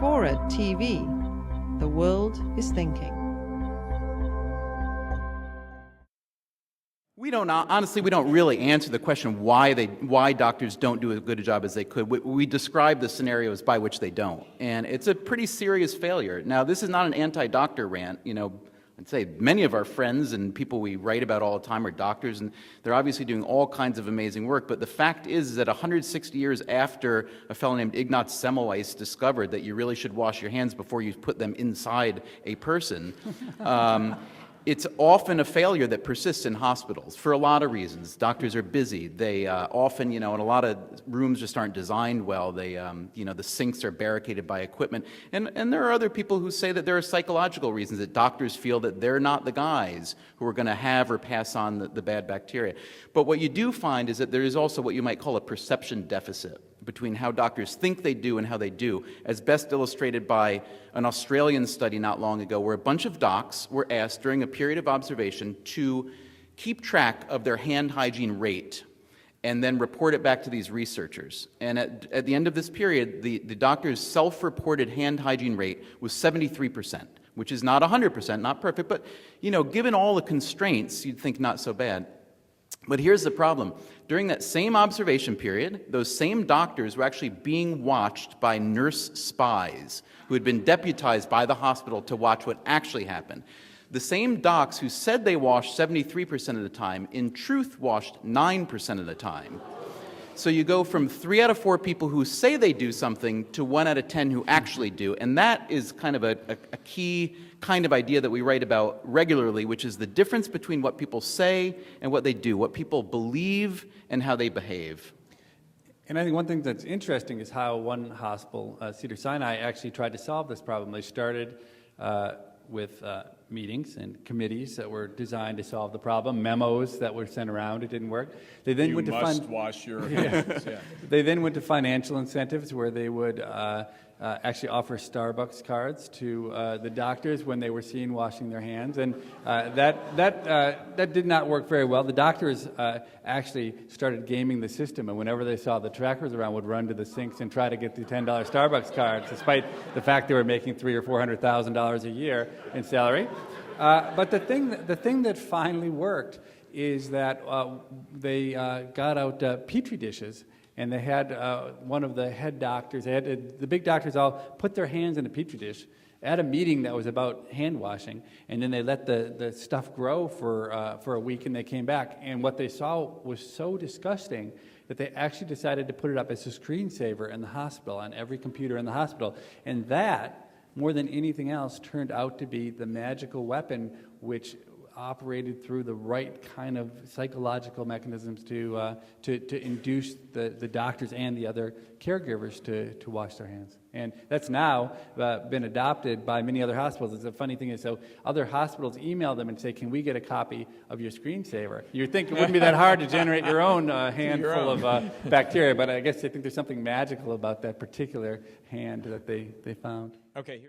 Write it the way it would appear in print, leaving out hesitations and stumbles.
FORA.tv. The world is thinking. We don't really answer the question why doctors don't do as good a job as they could. We describe the scenarios by which they don't, and it's a pretty serious failure. Now, this is not an anti-doctor rant. I'd say many of our friends and people we write about all the time are doctors, and they're obviously doing all kinds of amazing work. But the fact is that 160 years after a fellow named Ignaz Semmelweis discovered that you really should wash your hands before you put them inside a person, it's often a failure that persists in hospitals for a lot of reasons. Doctors are busy. They often, and a lot of rooms just aren't designed well. They, the sinks are barricaded by equipment. And there are other people who say that there are psychological reasons that doctors feel that they're not the guys who are going to have or pass on the bad bacteria. But what you do find is that there is also what you might call a perception deficit between how doctors think they do and how they do, as best illustrated by an Australian study not long ago where a bunch of docs were asked during a period of observation to keep track of their hand hygiene rate and then report it back to these researchers. And at the end of this period, the doctor's self-reported hand hygiene rate was 73%, which is not 100%, not perfect, but given all the constraints, you'd think not so bad. But here's the problem. During that same observation period, those same doctors were actually being watched by nurse spies who had been deputized by the hospital to watch what actually happened. The same docs who said they washed 73% of the time, in truth washed 9% of the time. So you go from 3 out of 4 people who say they do something to 1 out of 10 who actually do. And that is kind of a key kind of idea that we write about regularly, which is the difference between what people say and what they do, what people believe and how they behave. And I think one thing that's interesting is how one hospital, Cedars-Sinai, actually tried to solve this problem. They started with meetings and committees that were designed to solve the problem, memos that were sent around. It didn't work. They then went to wash your hands. Yeah. They then went to financial incentives where they would actually offer Starbucks cards to the doctors when they were seen washing their hands, and that did not work very well. The doctors actually started gaming the system, and whenever they saw the trackers around, would run to the sinks and try to get the $10 Starbucks cards, despite the fact they were making $300,000 or $400,000 a year in salary. But the thing that finally worked is that they got out petri dishes. And they had one of the head doctors, the big doctors all put their hands in a petri dish at a meeting that was about hand washing, and then they let the stuff grow for a week, and they came back. And what they saw was so disgusting that they actually decided to put it up as a screensaver in the hospital, on every computer in the hospital. And that, more than anything else, turned out to be the magical weapon which operated through the right kind of psychological mechanisms to induce the doctors and the other caregivers to wash their hands. And that's now been adopted by many other hospitals. It's a funny thing is, so other hospitals email them and say, can we get a copy of your screensaver? You'd think it wouldn't be that hard to generate your own handful of bacteria, but I guess they think there's something magical about that particular hand that they found. Okay.